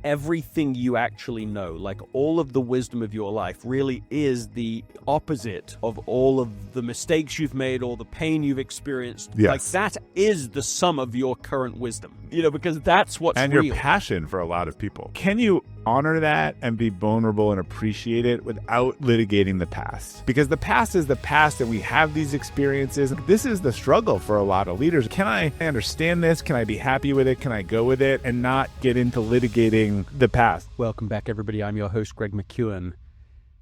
everything you actually know, like all of the wisdom of your life, really is the opposite of all of the mistakes you've made, all the pain you've experienced. Yes. Like that is the sum of your current wisdom, because that's what's and real. your passion for a lot of people. Can you honor that and be vulnerable and appreciate it without litigating the past? Because the past is the past and we have these experiences. This is the struggle for a lot of leaders. Can I understand this? Can I be happy with it? Can I go with it and not get into litigating the past? Welcome back, everybody. I'm your host, Greg McKeown.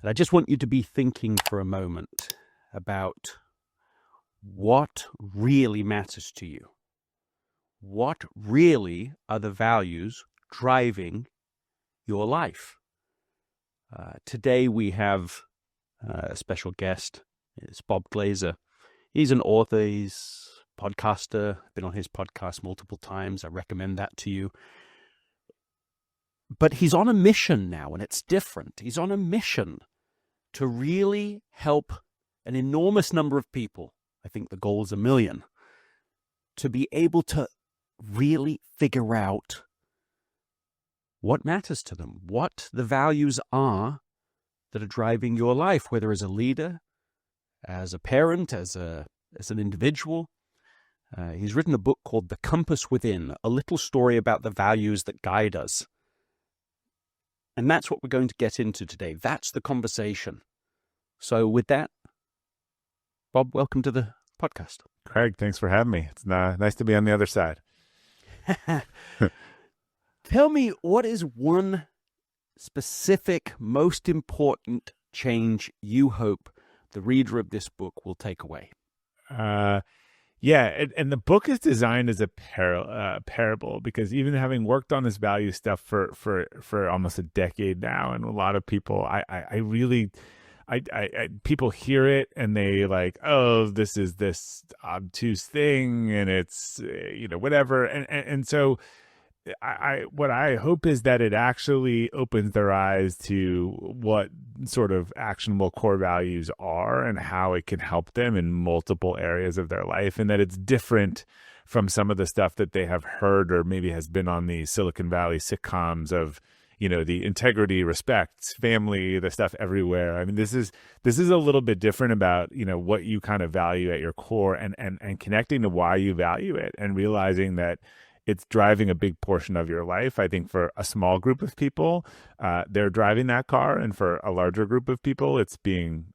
And I just want you to be thinking for a moment about what really matters to you. What really are the values driving your life? Today we have a special guest. It's Bob Glazer. He's an author, he's a podcaster. I've been on his podcast multiple times. I recommend that to you. But he's on a mission now, and it's different. He's on a mission to really help an enormous number of people. I think the goal is 1 million, to be able to really figure out what matters to them, what the values are that are driving your life, whether as a leader, as a parent, as an individual. He's written a book called The Compass Within, a little story about the values that guide us. And that's what we're going to get into today. That's the conversation. So with that, Bob, welcome to the podcast. Craig, thanks for having me. It's nice to be on the other side. Tell me, what is one specific, most important change you hope the reader of this book will take away? Yeah, and the book is designed as a parable, because even having worked on this value stuff for almost a decade now, and a lot of people, I people hear it and they like, oh, this is this obtuse thing, and it's whatever, and so what I hope is that it actually opens their eyes to what sort of actionable core values are and how it can help them in multiple areas of their life, and that it's different from some of the stuff that they have heard or maybe has been on the Silicon Valley sitcoms of, the integrity, respect, family, the stuff everywhere. I mean, this is a little bit different about, what you kind of value at your core, and connecting to why you value it, and realizing that it's driving a big portion of your life. I think for a small group of people, they're driving that car, and for a larger group of people, it's being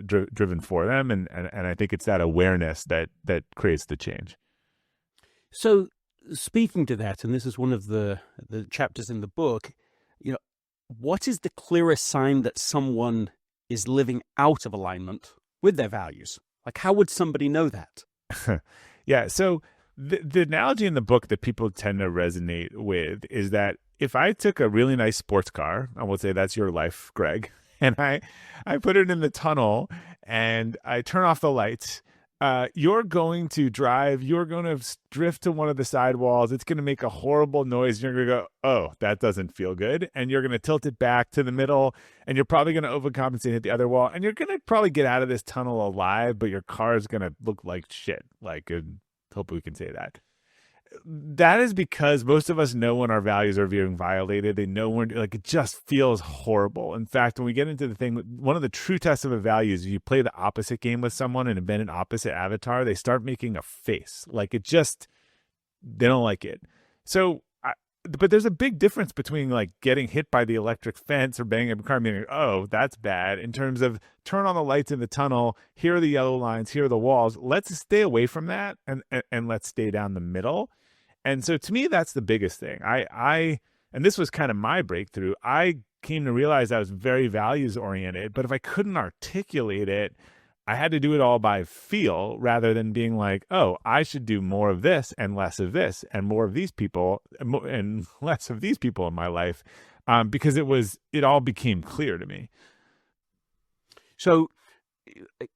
driven for them. And I think it's that awareness that creates the change. So speaking to that, and this is one of the chapters in the book, what is the clearest sign that someone is living out of alignment with their values? Like, how would somebody know that? Yeah, so the analogy in the book that people tend to resonate with is that if I took a really nice sports car, I will say that's your life, Greg, and I put it in the tunnel and I turn off the lights, you're going to drive, you're going to drift to one of the sidewalls. It's going to make a horrible noise. You're going to go, oh, that doesn't feel good. And you're going to tilt it back to the middle, and you're probably going to overcompensate and hit the other wall. And you're going to probably get out of this tunnel alive, but your car is going to look like shit. Hope we can say that. That is because most of us know when our values are being violated. They know when, it just feels horrible. In fact, when we get into the thing, one of the true tests of a value is if you play the opposite game with someone and invent an opposite avatar, they start making a face. They don't like it. So, but there's a big difference between getting hit by the electric fence or banging a car and being, oh, that's bad, in terms of turn on the lights in the tunnel. Here are the yellow lines. Here are the walls. Let's stay away from that and let's stay down the middle. And so to me, that's the biggest thing. And this was kind of my breakthrough. I came to realize I was very values oriented, but if I couldn't articulate it, I had to do it all by feel rather than being like, oh, I should do more of this and less of this, and more of these people and less of these people in my life, because it all became clear to me. So a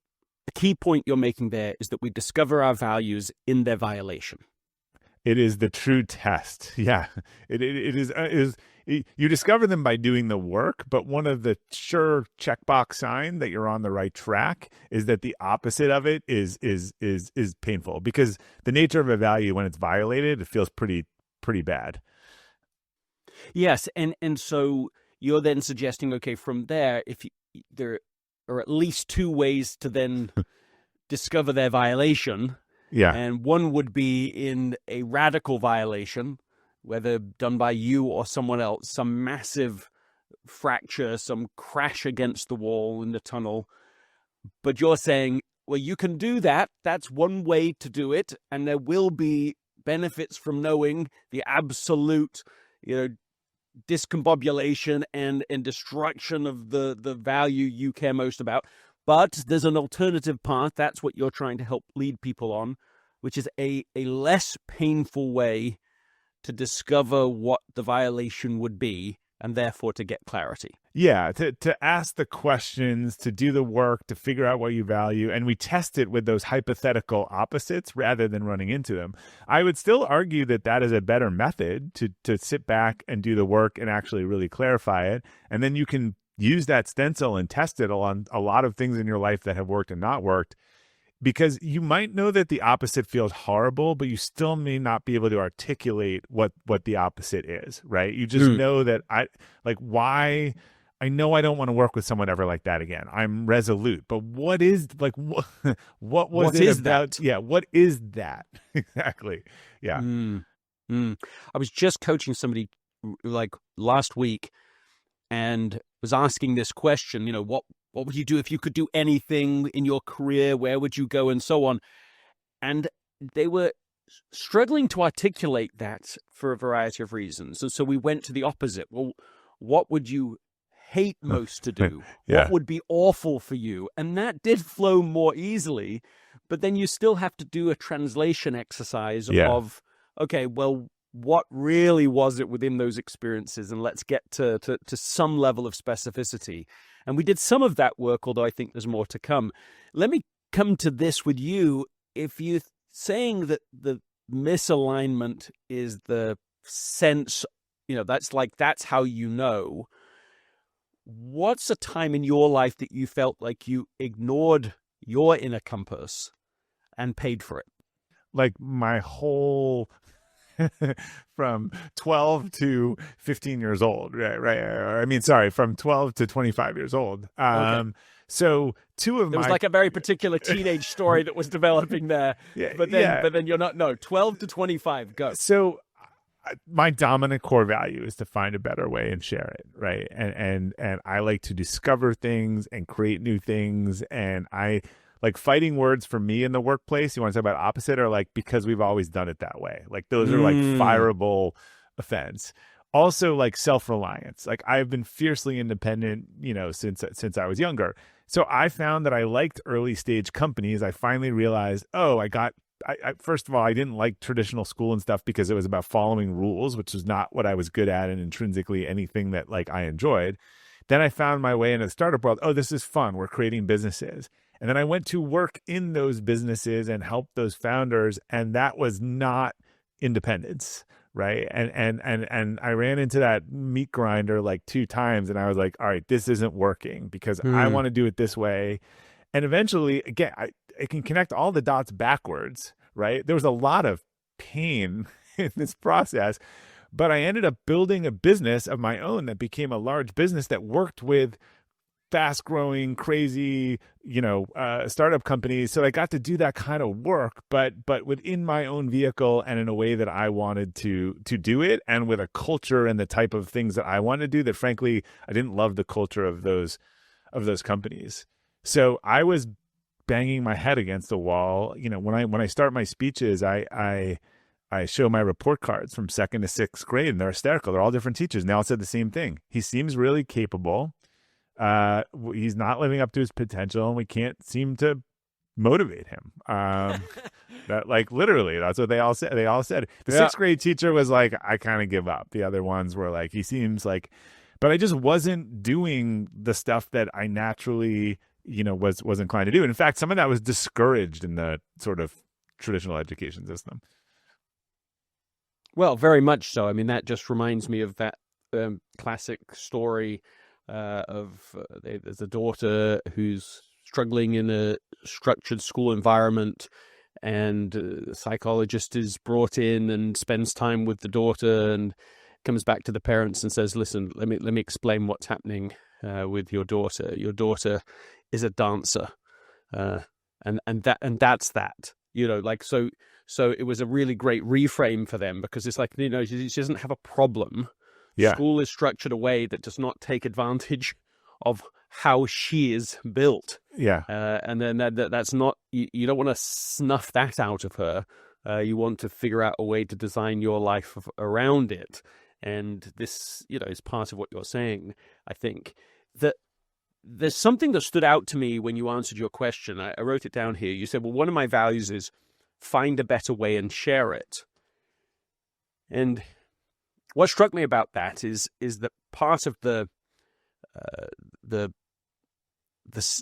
key point you're making there is that we discover our values in their violation. It is the true test. Yeah, it is. You discover them by doing the work, but one of the sure checkbox sign that you're on the right track is that the opposite of it is painful, because the nature of a value, when it's violated, it feels pretty bad. Yes, and so you're then suggesting, okay, from there, if you, there are at least two ways to then discover their violation, Yeah. and one would be in a radical violation, whether done by you or someone else, some massive fracture, some crash against the wall in the tunnel. But you're saying, well, you can do that. That's one way to do it, and there will be benefits from knowing the absolute, discombobulation and destruction of the value you care most about. But there's an alternative path. That's what you're trying to help lead people on, which is a less painful way to discover what the violation would be and therefore to get clarity. Yeah, to ask the questions, to do the work, to figure out what you value. And we test it with those hypothetical opposites rather than running into them. I would still argue that that is a better method to sit back and do the work and actually really clarify it. And then you can use that stencil and test it on a lot of things in your life that have worked and not worked. Because you might know that the opposite feels horrible, but you still may not be able to articulate what the opposite is, right? You just know that why I know I don't want to work with someone ever like that again. I'm resolute, but what is what was it about? That? Yeah, what is that exactly? Yeah. I was just coaching somebody like last week and was asking this question, what would you do if you could do anything in your career? Where would you go? And so on. And they were struggling to articulate that for a variety of reasons. And so we went to the opposite. Well, what would you hate most to do? Yeah. What would be awful for you? And that did flow more easily. But then you still have to do a translation exercise of, okay, well, what really was it within those experiences? And let's get to some level of specificity. And we did some of that work, although I think there's more to come. Let me come to this with you. If you're saying that the misalignment is the sense, that's how you know, what's a time in your life that you felt like you ignored your inner compass and paid for it? Like my whole from 12 to 15 years old, right? I mean, sorry, from 12 to 25 years old. Okay. So there was like a very particular teenage story that was developing there. But then you're not, 12 to 25, go. So my dominant core value is to find a better way and share it, right? And I like to discover things and create new things. And I like fighting words for me in the workplace. You want to talk about opposite, or like because we've always done it that way. Like those are like fireable offense. Also like self-reliance. Like I've been fiercely independent, since I was younger. So I found that I liked early stage companies. I finally realized, first of all, I didn't like traditional school and stuff because it was about following rules, which was not what I was good at and intrinsically anything that like I enjoyed. Then I found my way into the startup world. Oh, this is fun. We're creating businesses. And then I went to work in those businesses and help those founders. And that was not independence, right? And I ran into that meat grinder like 2 times. And I was like, all right, this isn't working because I want to do it this way. And eventually, again, I can connect all the dots backwards, right? There was a lot of pain in this process, but I ended up building a business of my own that became a large business that worked with fast growing, crazy, startup companies. So I got to do that kind of work, but within my own vehicle and in a way that I wanted to do it, and with a culture and the type of things that I wanted to do that, frankly, I didn't love the culture of those companies. So I was banging my head against the wall. When I start my speeches, I show my report cards from 2nd to 6th grade, and they're hysterical. They're all different teachers, and they all said the same thing. He seems really capable. He's not living up to his potential, and we can't seem to motivate him. That like literally, that's what they all said. They all said. The 6th grade teacher was like, I kind of give up. The other ones were like, he seems like, but I just wasn't doing the stuff that I naturally, was inclined to do. And in fact, some of that was discouraged in the sort of traditional education system. Well, very much so. I mean, that just reminds me of that classic story there's a daughter who's struggling in a structured school environment, and the psychologist is brought in and spends time with the daughter, and comes back to the parents and says, listen, let me explain what's happening with your daughter. Your daughter is a dancer. And that's that, so it was a really great reframe for them, because it's like, she doesn't have a problem. Yeah. School is structured a way that does not take advantage of how she is built. Yeah. And then that's not, you don't want to snuff that out of her. You want to figure out a way to design your life around it. And this, is part of what you're saying. I think that there's something that stood out to me when you answered your question. I wrote it down here. You said, well, one of my values is find a better way and share it. And what struck me about that is that part of the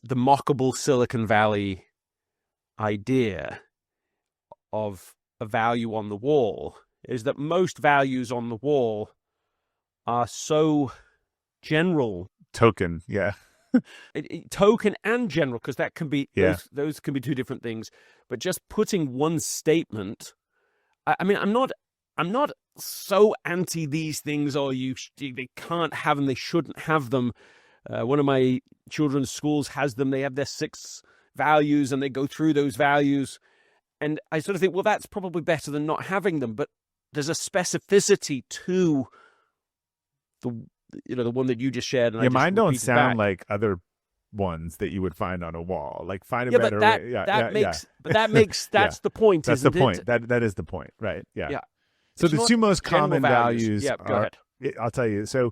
mockable Silicon Valley idea of a value on the wall is that most values on the wall are so general. Token, yeah. Token and general, because that can be, yeah. those can be two different things. But just putting one statement, I mean, I'm not so anti these things, or they can't have them, they shouldn't have them. One of my children's schools has them. They have their 6 values, and they go through those values. And I sort of think, well, that's probably better than not having them. But there's a specificity to the one that you just shared. And mine don't sound like other ones that you would find on a wall. Like, find a better way. But that makes that's the point. That's the point. That is the point, right? Yeah. Yeah. So the 2 most common values. Yeah. Go ahead. I'll tell you. So,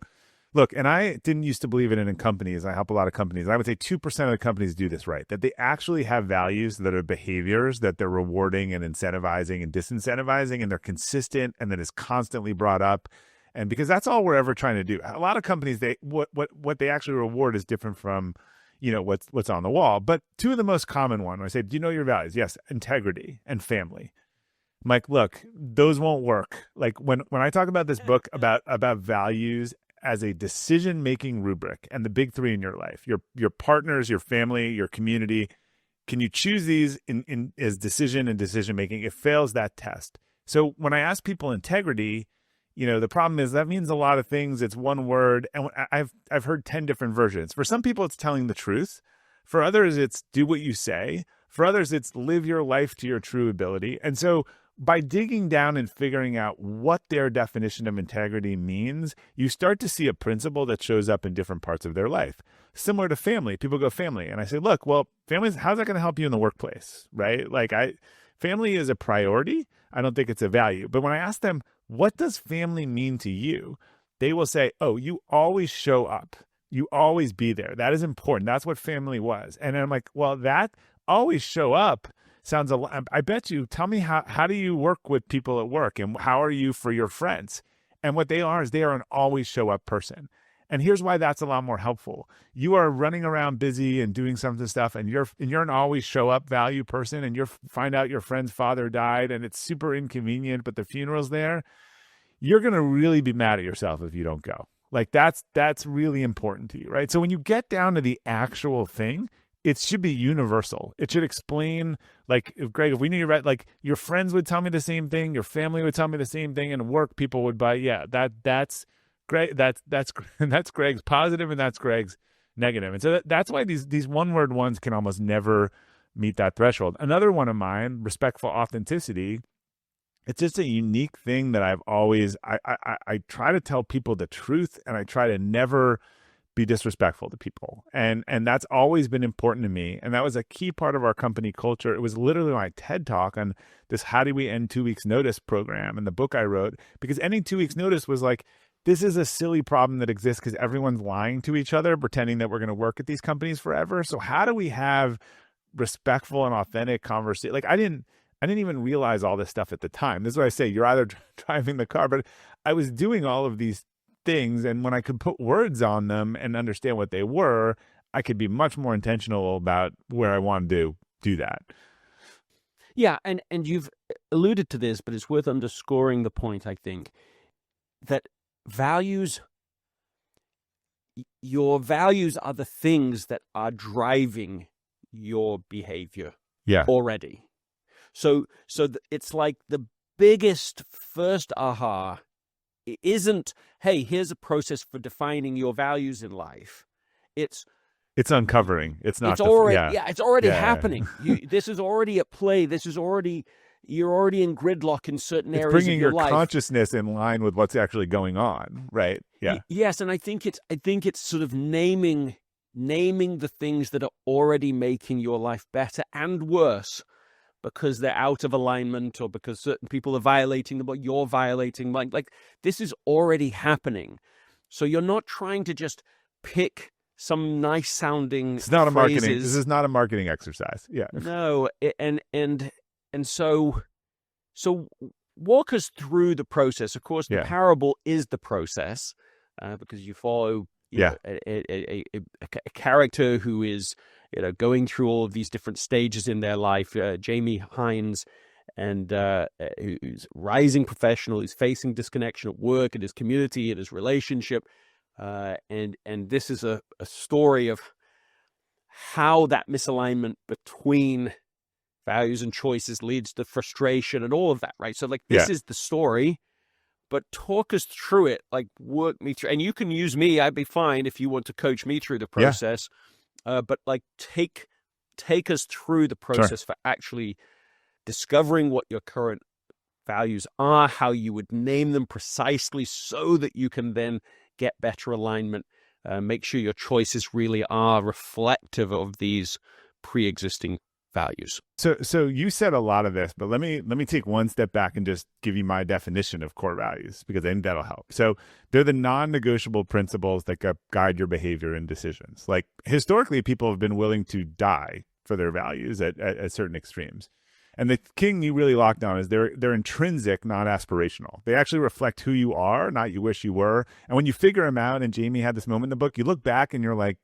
look, and I didn't used to believe it in companies. I help a lot of companies. I would say 2% of the companies do this right, that they actually have values that are behaviors that they're rewarding and incentivizing and disincentivizing, and they're consistent, and that is constantly brought up. And because that's all we're ever trying to do. A lot of companies, what they actually reward is different from, what's on the wall. But 2 of the most common one, I say, do you know your values? Yes, integrity and family. I'm like, look, those won't work. Like, when I talk about this book about values as a decision-making rubric and the big 3 in your life, your partners, your family, your community, can you choose these in as decision and decision-making? It fails that test. So when I ask people integrity, the problem is that means a lot of things. It's one word. And I've heard 10 different versions. For some people, it's telling the truth. For others, it's do what you say. For others, it's live your life to your true ability. And so by digging down and figuring out what their definition of integrity means, you start to see a principle that shows up in different parts of their life. Similar to family, people go family. And I say, look, well, families, how's that going to help you in the workplace, right? Like, family is a priority. I don't think it's a value. But when I ask them, what does family mean to you? They will say, oh, you always show up. You always be there. That is important. That's what family was. And I'm like, well, that always show up sounds a lot. I bet you, tell me how do you work with people at work, and how are you for your friends? And what they are is they are an always show up person. And here's why that's a lot more helpful. You are running around busy and doing some of this stuff, and you're an always show up value person, and you find out your friend's father died and it's super inconvenient, but the funeral's there. You're going to really be mad at yourself if you don't go. Like, that's really important to you, right? So when you get down to the actual thing, it should be universal. It should explain, like, Greg, if we knew you right, like, your friends would tell me the same thing, your family would tell me the same thing, and work people would buy, that's Greg, that's Greg's positive and that's Greg's negative. And so that's why these one-word ones can almost never meet that threshold. Another one of mine, respectful authenticity, it's just a unique thing that I've always, I try to tell people the truth, and I try to never be disrespectful to people. And that's always been important to me. And that was a key part of our company culture. It was literally my TED talk on this How Do We End 2 Weeks Notice program and the book I wrote, because ending 2 weeks notice was like, this is a silly problem that exists because everyone's lying to each other, pretending that we're going to work at these companies forever. So how do we have respectful and authentic conversation? Like, I didn't even realize all this stuff at the time. This is what I say. You're either driving the car, but I was doing all of these things. And when I could put words on them and understand what they were, I could be much more intentional about where I wanted to do that. Yeah. And you've alluded to this, but it's worth underscoring the point, I think, that your values are the things that are driving your behavior already. So it's like the biggest first aha isn't, hey, here's a process for defining your values in life. It's uncovering. It's not it's already, yeah. it's already Yeah. happening. This is already at play. You're already in gridlock in certain It's areas of bringing your your life. consciousness in line with what's actually going on, right? Yeah. Yes, and I think it's sort of naming the things that are already making your life better and worse because they're out of alignment or because certain people are violating them or you're violating. Like this is already happening. So you're not trying to just pick some nice sounding It's not a marketing. This phrases. is not a marketing exercise. Yeah. No, and so walk us through the process. Of course, the Yeah. parable is the process because you follow Yeah. a character who is going through all of these different stages in their life. Jamie Hines, and who's rising professional, who's facing disconnection at work, at his community, at his relationship, and this is a story of how that misalignment between values and choices leads to frustration and all of that, right? So like this is the story, but talk us through it, like work me through, and you can use me. I'd be fine if you want to coach me through the process, but like take us through the process for actually discovering what your current values are, how you would name them precisely so that you can then get better alignment, make sure your choices really are reflective of these pre-existing values. So you said a lot of this, but let me take one step back and just give you my definition of core values, because I think that'll help. So they're the non-negotiable principles that guide your behavior and decisions. Like historically, people have been willing to die for their values at certain extremes. And the king you really lock down is they're intrinsic, not aspirational. They actually reflect who you are, not you wish you were. And when you figure them out, and Jamie had this moment in the book, you look back and you're like,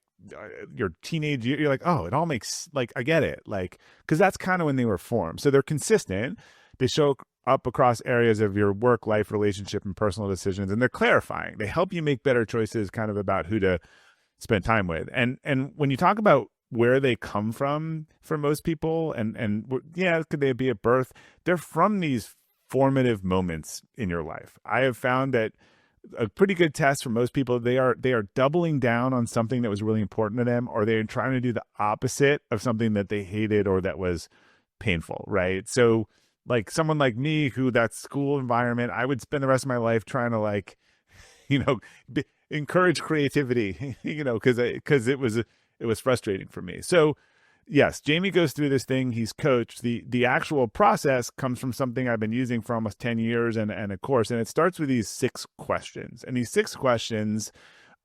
your teenage year, you're like, oh, it all makes, like, I get it. Like, because that's kind of when they were formed. So they're consistent. They show up across areas of your work, life, relationship, and personal decisions. And they're clarifying. They help you make better choices kind of about who to spend time with. And when you talk about where they come from for most people, and yeah, could they be at birth? They're from these formative moments in your life. I have found that a pretty good test for most people, they are doubling down on something that was really important to them, or they're trying to do the opposite of something that they hated or that was painful, right? So like someone like me, who that school environment, I would spend the rest of my life trying to, like, encourage creativity, because it was frustrating for me. So yes, Jamie goes through this thing. He's coached. The actual process comes from something I've been using for almost 10 years and a course. And it starts with these 6 questions. And these 6 questions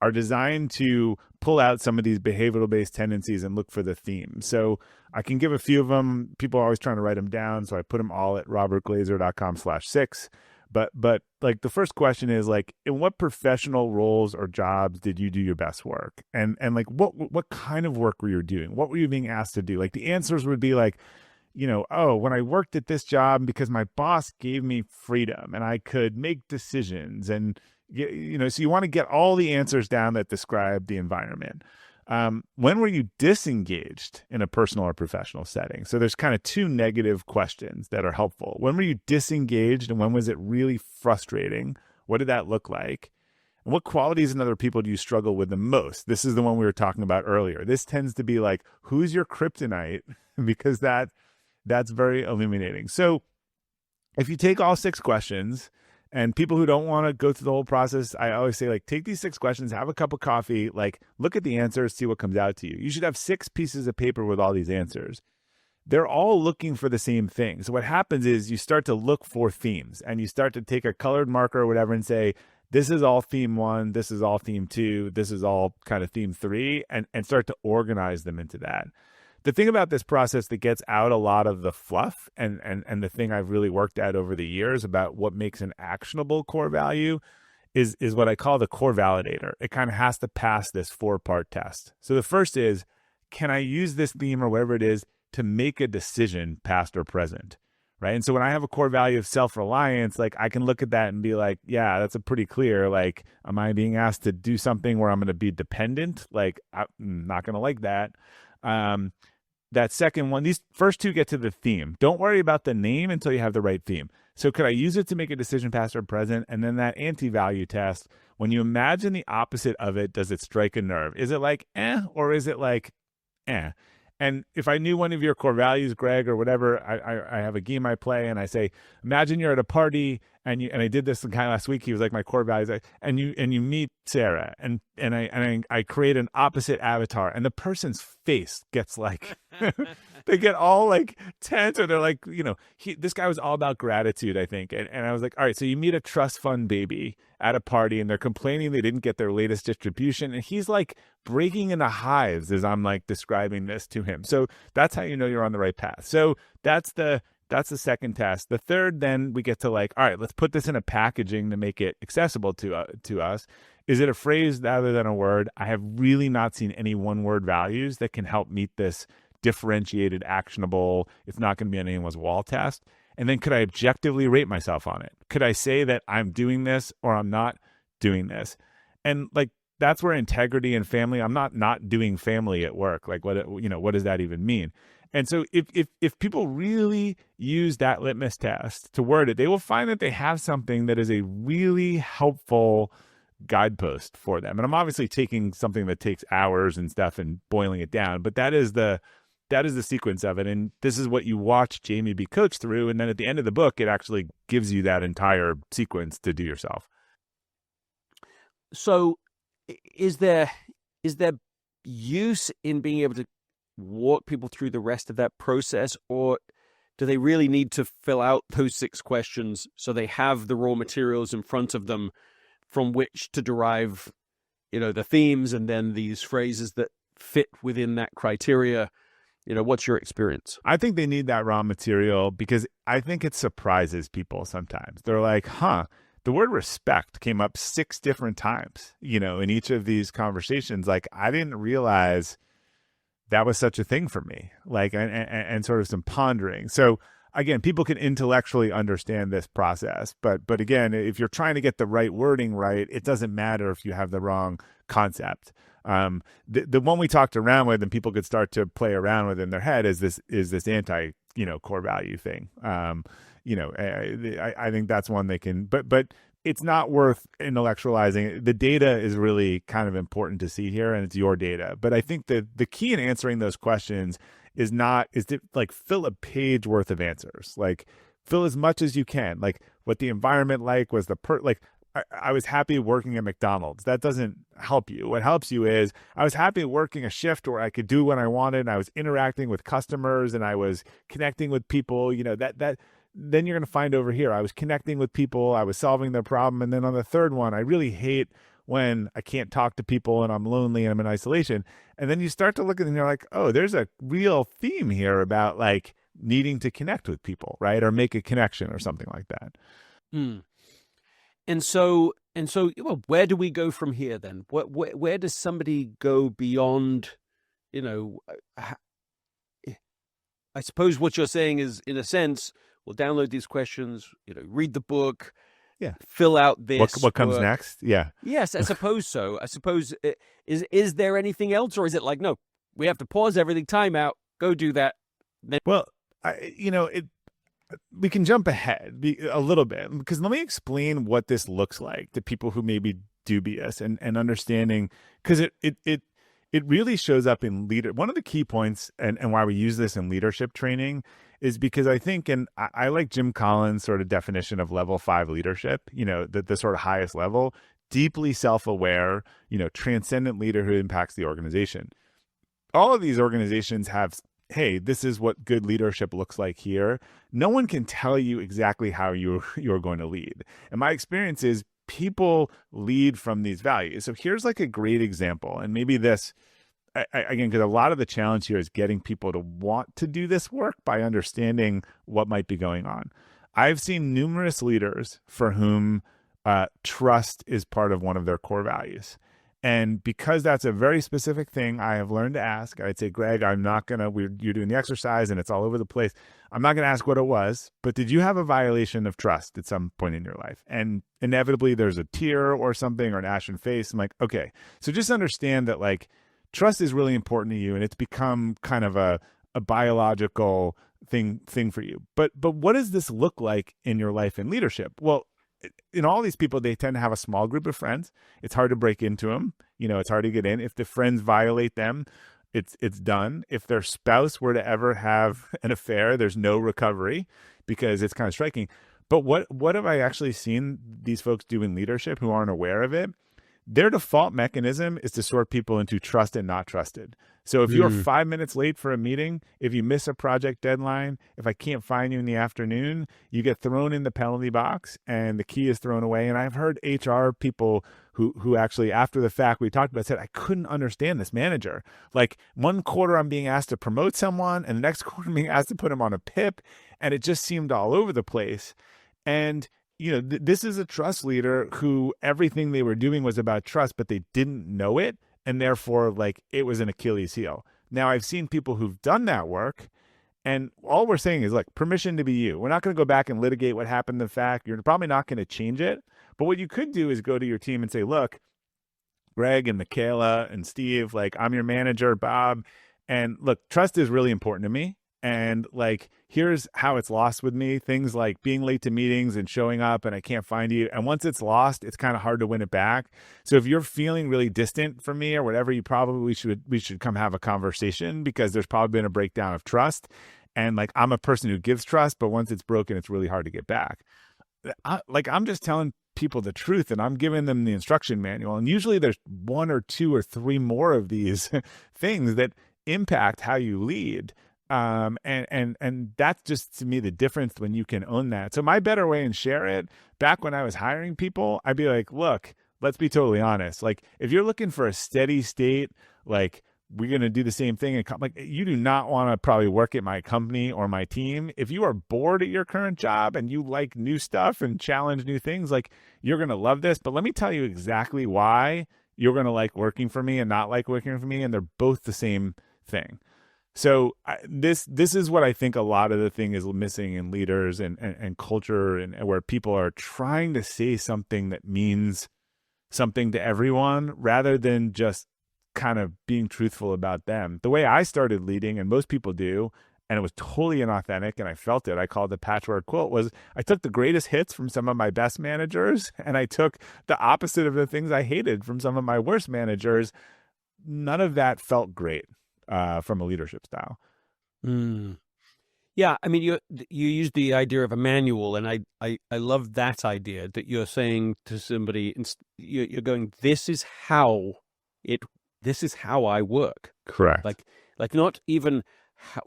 are designed to pull out some of these behavioral-based tendencies and look for the theme. So I can give a few of them. People are always trying to write them down, so I put them all at robertglazer.com/6. But like the first question is, like, in what professional roles or jobs did you do your best work? And like what kind of work were you doing? What were you being asked to do? Like the answers would be like, oh, when I worked at this job because my boss gave me freedom and I could make decisions. And so you want to get all the answers down that describe the environment. When were you disengaged in a personal or professional setting? So there's kind of 2 negative questions that are helpful. When were you disengaged, and when was it really frustrating? What did that look like? And what qualities in other people do you struggle with the most? This is the one we were talking about earlier. This tends to be like, who's your kryptonite? Because that's very illuminating. So if you take all 6 questions, and people who don't want to go through the whole process, I always say, like, take these 6 questions, have a cup of coffee, like, look at the answers, see what comes out to you. You should have 6 pieces of paper with all these answers. They're all looking for the same thing. So what happens is you start to look for themes, and you start to take a colored marker or whatever and say, this is all theme 1, this is all theme 2, this is all kind of theme 3, and start to organize them into that. The thing about this process that gets out a lot of the fluff, and the thing I've really worked at over the years about what makes an actionable core value is what I call the core validator. It kind of has to pass this 4-part test. So the first is, can I use this theme or whatever it is to make a decision, past or present, right? And so when I have a core value of self-reliance, like, I can look at that and be like, yeah, that's a pretty clear, like, am I being asked to do something where I'm going to be dependent? Like, I'm not going to like that. That second one, these first 2 get to the theme. Don't worry about the name until you have the right theme. So could I use it to make a decision past or present? And then that anti-value test, when you imagine the opposite of it, does it strike a nerve? Is it like, or is it like, eh? And if I knew one of your core values, Greg, or whatever, I have a game I play, and I say, imagine you're at a party, and I did this kind of last week. He was like, my core values, and you meet Sarah, and I create an opposite avatar, and the person's face gets like, they get all like tense, or they're like, this guy was all about gratitude, I think, and I was like, all right, so you meet a trust fund baby at a party, and they're complaining they didn't get their latest distribution, and he's like breaking into hives as I'm like describing this to him. So that's how you know you're on the right path. So that's the second test. The third, then we get to like, all right, let's put this in a packaging to make it accessible to us. Is it a phrase rather than a word? I have really not seen any one-word values that can help meet this differentiated, actionable, it's not going to be on anyone's wall test. And then could I objectively rate myself on it? Could I say that I'm doing this or I'm not doing this? And like, that's where integrity and family, I'm not doing family at work. Like what does that even mean? And so if people really use that litmus test to word it, they will find that they have something that is a really helpful guidepost for them. And I'm obviously taking something that takes hours and stuff and boiling it down, but that is the sequence of it. And this is what you watch Jamie be coached through. And then at the end of the book, it actually gives you that entire sequence to do yourself. So is there use in being able to walk people through the rest of that process, or do they really need to fill out those 6 questions so they have the raw materials in front of them from which to derive, the themes and then these phrases that fit within that criteria? What's your experience? I think they need that raw material because I think it surprises people sometimes. They're like, the word respect came up 6 different times, in each of these conversations. Like, I didn't realize that was such a thing for me, like, and sort of some pondering. So again, people can intellectually understand this process, but again, if you're trying to get the right wording right, it doesn't matter if you have the wrong concept. The one we talked around with and people could start to play around with in their head is this anti, core value thing. I think that's one they can, but it's not worth intellectualizing. The data is really kind of important to see here, and it's your data. But I think the key in answering those questions is to like fill a page worth of answers. Like, fill as much as you can. Like, what the environment like was, I was happy working at McDonald's. That doesn't help you. What helps you is I was happy working a shift where I could do what I wanted, and I was interacting with customers, and I was connecting with people. Then you're going to find over here, I was connecting with people, I was solving their problem. And then on the third one, I really hate when I can't talk to people and I'm lonely and I'm in isolation. And then you start to look at it and you're like, oh, there's a real theme here about like needing to connect with people, right? Or make a connection or something like that. And so, where do we go from here then? Where does somebody go beyond, I suppose what you're saying is, in a sense, we'll download these questions, read the book, fill out this. What comes next? Yeah. Yes, I suppose so. I suppose, is there anything else, or is it like, no, we have to pause everything, time out, go do that? Well, we can jump ahead a little bit, because let me explain what this looks like to people who may be dubious and understanding, because it really shows up in leader. One of the key points and why we use this in leadership training is because I think, and I like Jim Collins' sort of definition of level 5 leadership, the sort of highest level, deeply self-aware, transcendent leader who impacts the organization. All of these organizations have, hey, this is what good leadership looks like here. No one can tell you exactly how you're going to lead. And my experience is people lead from these values. So here's like a great example. And maybe this, again, because a lot of the challenge here is getting people to want to do this work by understanding what might be going on. I've seen numerous leaders for whom trust is part of one of their core values. And because that's a very specific thing, I have learned to ask. I'd say, Greg, I'm not going to, you're doing the exercise and it's all over the place. I'm not going to ask what it was, but did you have a violation of trust at some point in your life? And inevitably there's a tear or something or an ashen face. I'm like, okay, so just understand that like trust is really important to you, and it's become kind of a a biological thing for you. But what does this look like in your life in leadership? Well, in all these people, they tend to have a small group of friends. It's hard to break into them. It's hard to get in. If the friends violate them, it's done. If their spouse were to ever have an affair, there's no recovery, because it's kind of striking. But what have I actually seen these folks do in leadership who aren't aware of it? Their default mechanism is to sort people into trust and not trusted. So if you're 5 minutes late for a meeting, if you miss a project deadline, if I can't find you in the afternoon, you get thrown in the penalty box and the key is thrown away. And I've heard HR people who actually, after the fact, we talked about, said, I couldn't understand this manager. Like, one quarter I'm being asked to promote someone, and the next quarter I'm being asked to put him on a PIP. And it just seemed all over the place. And this is a trust leader who everything they were doing was about trust, but they didn't know it. And therefore, like, it was an Achilles heel. Now, I've seen people who've done that work, and all we're saying is, look, permission to be you. We're not going to go back and litigate what happened in the fact. You're probably not going to change it. But what you could do is go to your team and say, look, Greg and Michaela and Steve, like, I'm your manager, Bob. And look, trust is really important to me. And like, here's how it's lost with me. Things like being late to meetings and showing up and I can't find you. And once it's lost, it's kind of hard to win it back. So if you're feeling really distant from me or whatever, we should come have a conversation, because there's probably been a breakdown of trust. And like, I'm a person who gives trust, but once it's broken, it's really hard to get back. I'm just telling people the truth, and I'm giving them the instruction manual. And usually there's 1 or 2 or 3 more of these things that impact how you lead. And that's just, to me, the difference when you can own that. So my better way and share it, back when I was hiring people, I'd be like, look, let's be totally honest. Like, if you're looking for a steady state, like, we're going to do the same thing, and like, you do not want to probably work at my company or my team. If you are bored at your current job and you like new stuff and challenge new things, like, you're going to love this. But let me tell you exactly why you're going to like working for me and not like working for me. And they're both the same thing. So this is what I think a lot of the thing is missing in leaders and culture, and where people are trying to say something that means something to everyone rather than just kind of being truthful about them. The way I started leading, and most people do, and it was totally inauthentic, and I felt it, I called it the patchwork quilt, was I took the greatest hits from some of my best managers, and I took the opposite of the things I hated from some of my worst managers. None of that felt great. From a leadership style. Yeah, I mean, you used the idea of a manual, and I love that idea, that you're saying to somebody, you're going, this is how I work. Correct. Like not even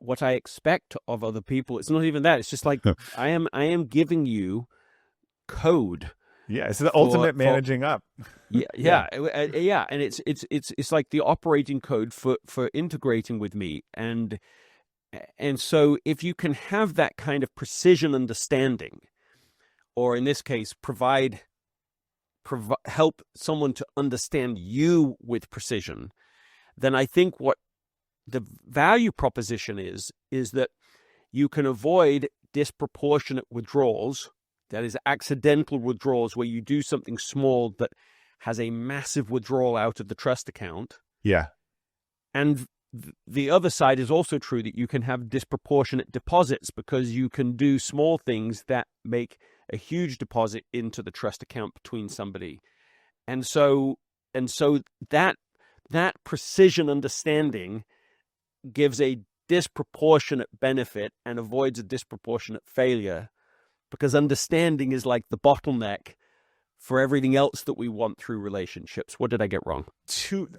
what I expect of other people. It's not even that. It's just like I am giving you code. Yeah, it's the ultimate managing up. Yeah, and it's like the operating code for integrating with me, and so if you can have that kind of precision understanding, or in this case, help someone to understand you with precision, then I think what the value proposition is that you can avoid disproportionate withdrawals. That is accidental withdrawals, where you do something small that has a massive withdrawal out of the trust account. Yeah. And the other side is also true, that you can have disproportionate deposits, because you can do small things that make a huge deposit into the trust account between somebody. And so that precision understanding gives a disproportionate benefit and avoids a disproportionate failure. Because understanding is like the bottleneck for everything else that we want through relationships. What did I get wrong?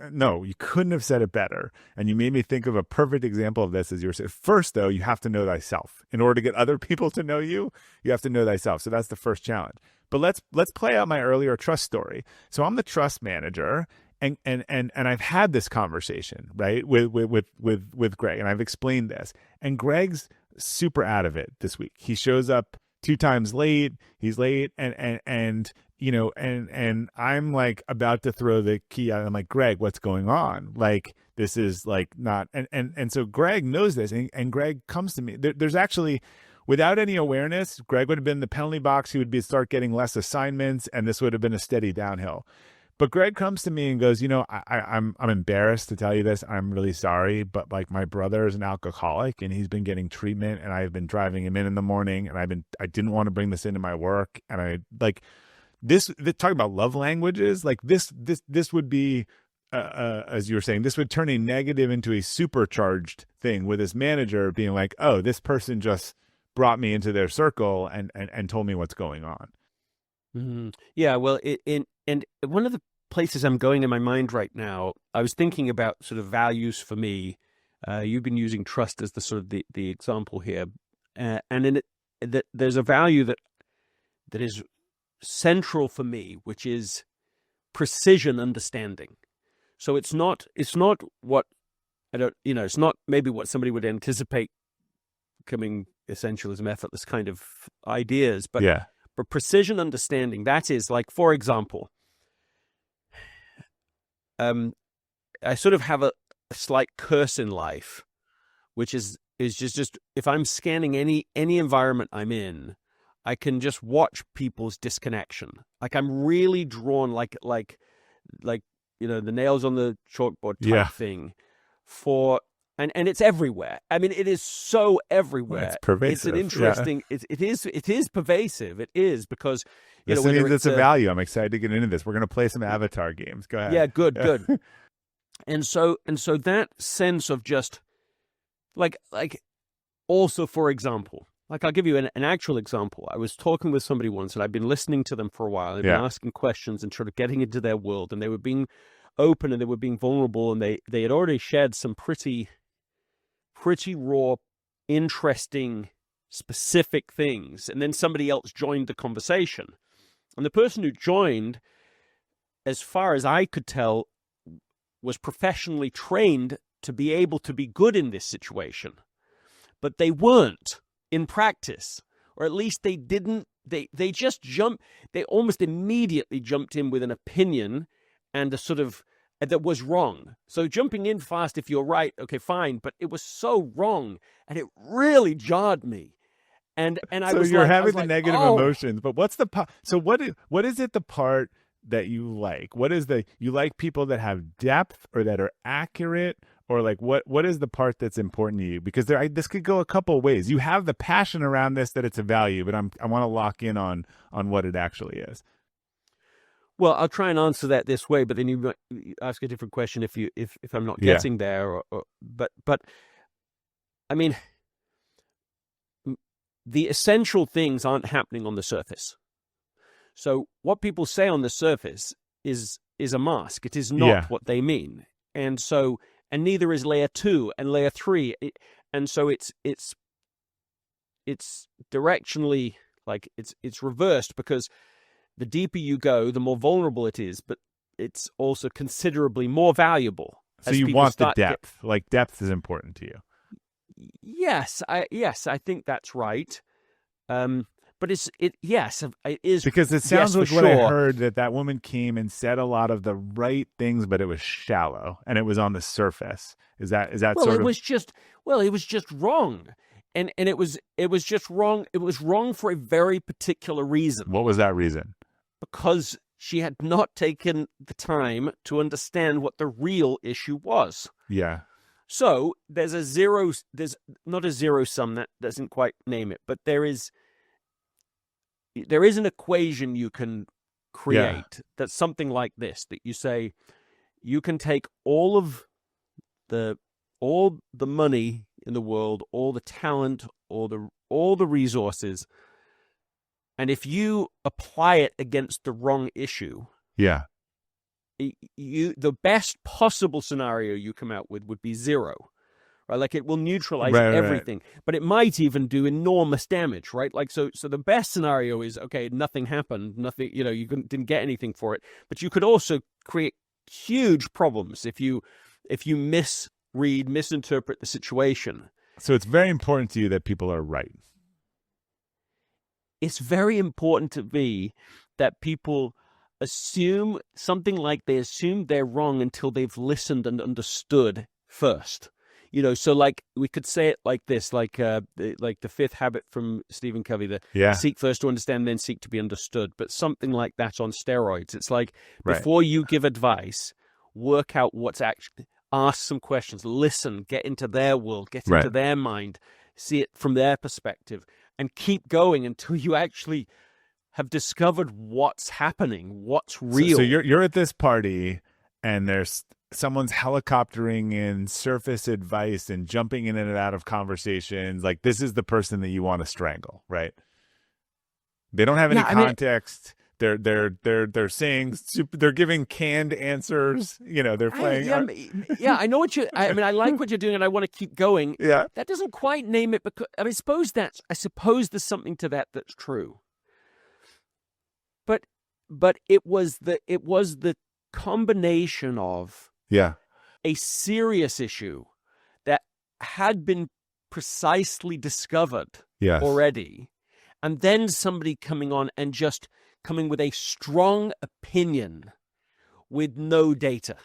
No, you couldn't have said it better. And you made me think of a perfect example of this. As you were saying, first, though, you have to know thyself. In order to get other people to know you, you have to know thyself. So that's the first challenge. But let's play out my earlier trust story. So I'm the trust manager, and I've had this conversation, right, with Greg, and I've explained this. And Greg's super out of it this week. He shows up 2 times late. He's late, and I'm like about to throw the key out. I'm like, Greg, what's going on? Like, this is like not, and so Greg knows this, and Greg comes to me. There's actually, without any awareness, Greg would have been in the penalty box. He would start getting less assignments, and this would have been a steady downhill. But Greg comes to me and goes, I'm embarrassed to tell you this. I'm really sorry, but like my brother is an alcoholic and he's been getting treatment, and I've been driving him in the morning, and I didn't want to bring this into my work, and I like this. Talking about love languages, like this would be, as you were saying, this would turn a negative into a supercharged thing with his manager being like, oh, this person just brought me into their circle and told me what's going on. Yeah, well, and one of the places I'm going in my mind right now, I was thinking about sort of values for me. You've been using trust as the sort of the example here, and in it, there's a value that is central for me, which is precision understanding. So it's not what I don't, it's not maybe what somebody would anticipate coming essentialism, effortless kind of ideas, but yeah. But precision understanding, that is like, for example, I sort of have a slight curse in life, which is just if I'm scanning any environment I'm in, I can just watch people's disconnection. Like I'm really drawn like the nails on the chalkboard type thing for. And it's everywhere. I mean, it is so everywhere. It's pervasive. It's an interesting. Yeah. It is pervasive. It is because this means it's a value. I'm excited to get into this. We're going to play some Avatar games. Go ahead. Yeah, good. and so that sense of just like also, for example, like I'll give you an actual example. I was talking with somebody once, and I've been listening to them for a while. They've been asking questions and sort of getting into their world, and they were being open and they were being vulnerable, and they had already shared some pretty raw, interesting, specific things. And then somebody else joined the conversation. And the person who joined, as far as I could tell, was professionally trained to be able to be good in this situation. But they weren't in practice, or at least they didn't. They just jumped. They almost immediately jumped in with an opinion and a sort of that was wrong. So jumping in fast, if you're right, okay, fine. But it was so wrong, and it really jarred me. And I was you're like, having the negative emotions. But what's the so what is it the part that you like? What is you like people that have depth or that are accurate, or like what is the part that's important to you? Because this could go a couple of ways. You have the passion around this that it's a value, but I want to lock in on what it actually is. Well, I'll try and answer that this way, but then you might ask a different question if I'm not getting there. But I mean, the essential things aren't happening on the surface. So what people say on the surface is a mask. It is not what they mean, and neither is layer 2 and layer 3, and so it's directionally like it's reversed, because the deeper you go, the more vulnerable it is, but it's also considerably more valuable. So you want the depth. Like depth is important to you. Yes, I think that's right. But it is, because it sounds like what I heard, that woman came and said a lot of the right things, but it was shallow and it was on the surface. Is that it was just wrong. And it was just wrong. It was wrong for a very particular reason. What was that reason? Because she had not taken the time to understand what the real issue was. Yeah. So there's not a zero sum, that doesn't quite name it, but there is an equation you can create that's something like this, that you say you can take all the money in the world, all the talent, all the resources, and if you apply it against the wrong issue, the best possible scenario you come out with would be zero, right? Like it will neutralize everything, but it might even do enormous damage, right? Like so the best scenario is, okay, nothing happened, nothing, you didn't get anything for it, but you could also create huge problems if you misinterpret the situation. So it's very important to you that people are right. It's very important to me that people assume something, like they assume they're wrong until they've listened and understood first. So like we could say it like this, like the fifth habit from Stephen Covey, the Yeah. seek first to understand, then seek to be understood, but something like that on steroids. It's like Right. before you give advice, work out what's actually, ask some questions, listen, get into their world, get Right. into their mind, see it from their perspective, and keep going until you actually have discovered what's happening, what's real. So you're at this party, and there's someone's helicoptering in surface advice and jumping in and out of conversations. Like, this is the person that you want to strangle, right? They don't have any context. They're saying they're giving canned answers. They're playing. I know what you. I like what you're doing, and I want to keep going. Yeah. That doesn't quite name it, because I suppose there's something to that that's true. But it was the combination of a serious issue that had been precisely discovered already, and then somebody coming on and just coming with a strong opinion with no data.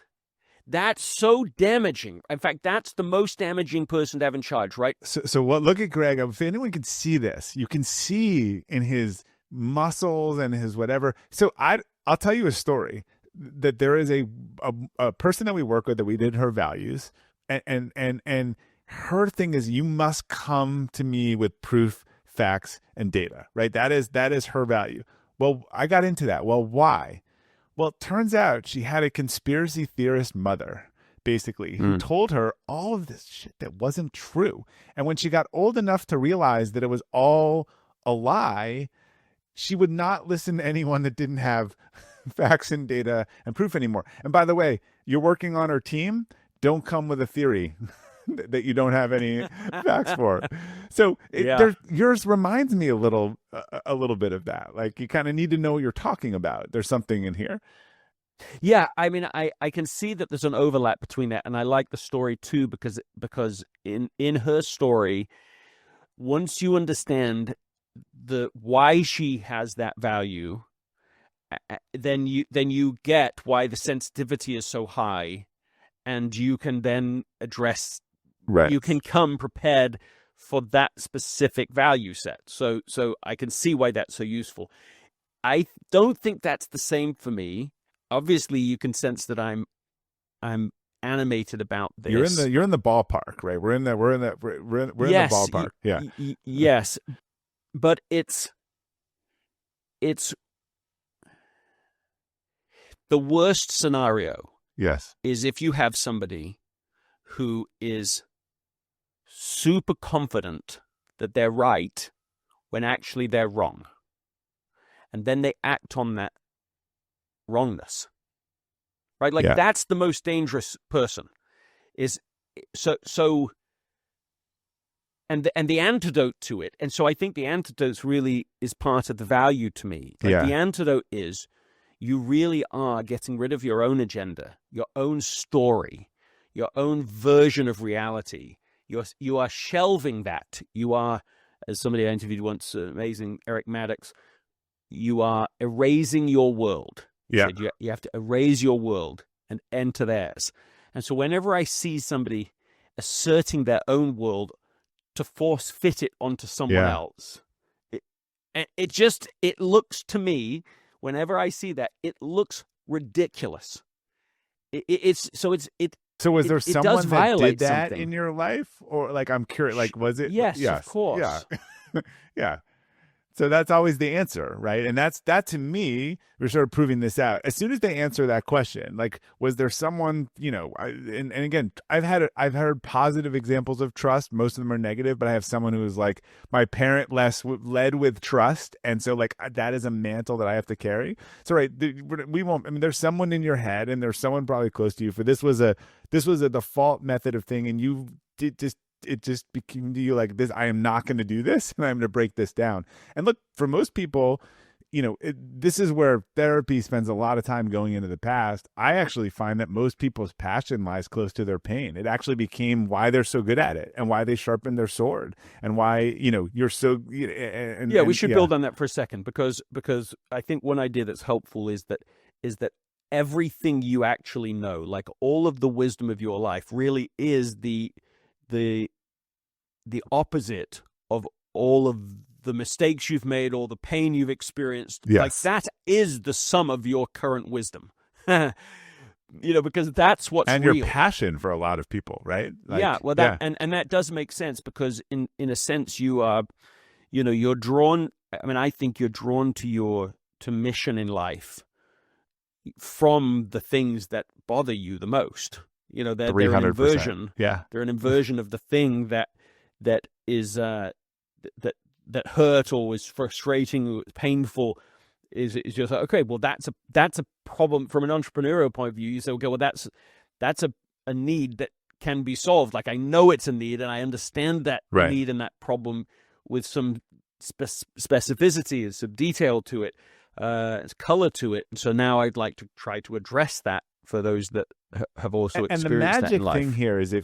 That's so damaging. In fact, that's the most damaging person to have in charge, right? So what? Look at Greg. If anyone can see this, you can see in his muscles and his whatever. So I'll tell you a story, that there is a person that we work with, that we did her values, and her thing is, you must come to me with proof, facts, and data, right? That is her value. Well, I got into that. Well, why? Well, it turns out she had a conspiracy theorist mother, basically, who told her all of this shit that wasn't true. And when she got old enough to realize that it was all a lie, she would not listen to anyone that didn't have facts and data and proof anymore. And by the way, you're working on her team. Don't come with a theory that you don't have any facts for. So yours reminds me a little bit of that. Like, you kind of need to know what you're talking about. There's something in here. Yeah, I can see that there's an overlap between that, and I like the story too, because in her story, once you understand why she has that value, then you get why the sensitivity is so high, and you can then address. Right. You can come prepared for that specific value set. So I can see why that's so useful. I don't think that's the same for me. Obviously, you can sense that I'm animated about this. You're in the ballpark, right? We're in the ballpark. Yeah. Yes, but it's the worst scenario. Yes. Is if you have somebody who is super confident that they're right when actually they're wrong, and then they act on that wrongness, right? Like, that's the most dangerous person. And the antidote to it, and so I think the antidote really is part of the value to me. Like, the antidote is, you really are getting rid of your own agenda, your own story, your own version of reality. You are shelving that. You are, as somebody I interviewed once, amazing Eric Maddox, you are erasing your world. He said you have to erase your world and enter theirs. And so whenever I see somebody asserting their own world to force fit it onto someone else, it looks to me, whenever I see that, it looks ridiculous. So was there someone that did that something in your life? Or, like, I'm curious, like, was it? Yes, of course. Yeah. Yeah. So that's always the answer, right? And that to me, we're sort of proving this out. As soon as they answer that question, like, was there someone, and again, I've heard positive examples of trust. Most of them are negative, but I have someone who is like, my parent led with trust. And so, like, that is a mantle that I have to carry. So, right, we won't, there's someone in your head, and there's someone probably close to you for this was a default method of thing. And you did just, it just became to you like this, I am not going to do this, and I'm going to break this down. And look, for most people, this is where therapy spends a lot of time going into the past. I actually find that most people's passion lies close to their pain. It actually became why they're so good at it, and why they sharpen their sword, and why, you're so, we should build on that for a second, because I think one idea that's helpful is that everything you actually know, like all of the wisdom of your life, really is the the opposite of all of the mistakes you've made, all the pain you've experienced. Yes. Like that is the sum of your current wisdom. Because that's what's and real. your passion for a lot of people, right? And that does make sense, because in a sense you are, you're drawn. I mean, I think you're drawn to mission in life from the things that bother you the most. They're an inversion. Yeah, they're an inversion of the thing that is that hurt or is frustrating or painful. Is just like, okay, well, that's a problem from an entrepreneurial point of view. You say, okay, well, that's a need that can be solved. Like, I know it's a need, and I understand that need and that problem with some specificity and some detail to it, color to it. And so now I'd like to try to address that for those that have also experienced that in life. And the magic thing here is,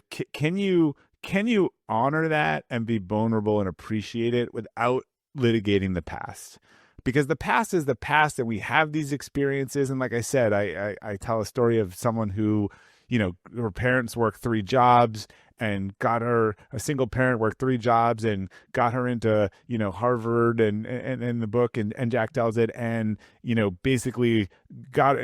can you honor that and be vulnerable and appreciate it without litigating the past? Because the past is the past, and we have these experiences. And like I said, I tell a story of someone who, her parents worked 3 jobs and got her, a single parent worked 3 jobs and got her into, Harvard and in the book, and Jack tells it, and, basically got,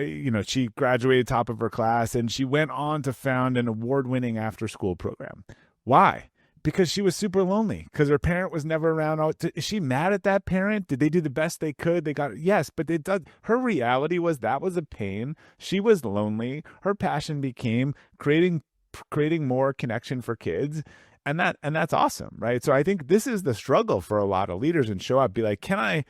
she graduated top of her class, and she went on to found an award-winning after-school program. Why? Because she was super lonely, because her parent was never around. Is she mad at that parent? Did they do the best they could? They got, yes, but it does. Her reality was that was a pain. She was lonely. Her passion became creating more connection for kids. And that's awesome. Right. So I think this is the struggle for a lot of leaders, and show up, be like, can I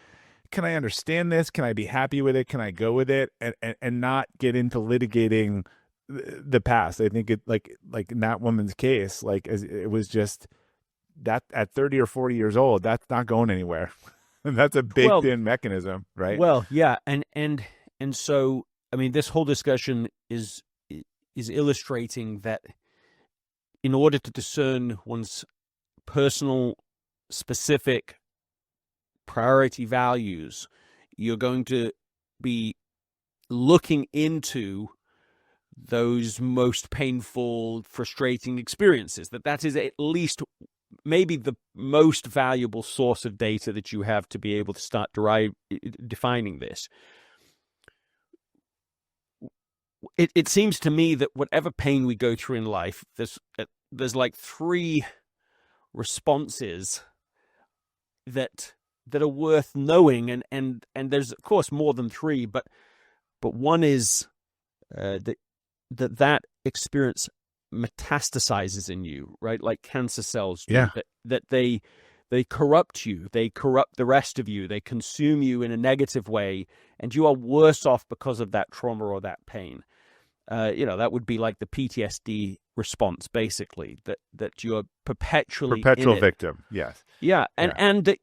understand this? Can I be happy with it? Can I go with it? And not get into litigating the past. I think it, like in that woman's case, like, it was just that at 30 or 40 years old, that's not going anywhere. And that's a baked in mechanism, right? Well, yeah. And so, I mean, this whole discussion is illustrating that in order to discern one's personal, specific priority values, you're going to be looking into those most painful, frustrating experiences. That is at least maybe the most valuable source of data that you have to be able to start defining this. It seems to me that whatever pain we go through in life, there's like 3 responses that are worth knowing, and there's of course more than 3, but one is that experience metastasizes in you, right? Like cancer cells do. Yeah. That they corrupt you, they corrupt the rest of you, they consume you in a negative way, and you are worse off because of that trauma or that pain. That would be like the PTSD response, basically, that you're perpetual victim. Yes. Yeah. And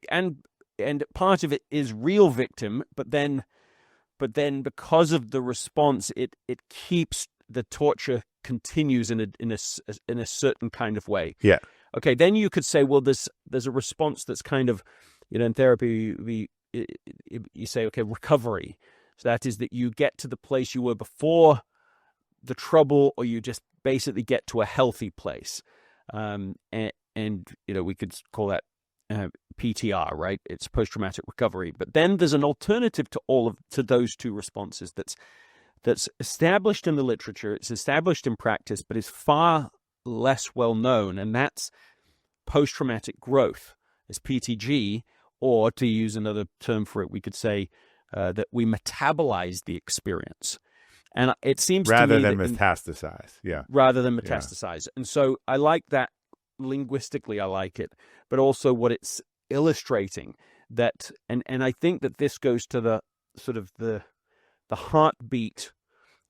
part of it is real victim, but then because of the response, it keeps the torture continues in a certain kind of way. Yeah. Okay. Then you could say, well, there's a response that's kind of, in therapy, you say, okay, recovery. So that is that you get to the place you were before the trouble, or you just basically get to a healthy place. And we could call that PTR, right? It's post-traumatic recovery. But then there's an alternative to those 2 responses that's established in the literature, it's established in practice, but is far less well known, and that's post-traumatic growth, as PTG, or to use another term for it, we could say that we metabolize the experience. And it seems rather to me than metastasize. Yeah. Rather than metastasize. Yeah. And so I like that linguistically, I like it, but also what it's illustrating, that, and I think that this goes to the sort of the heartbeat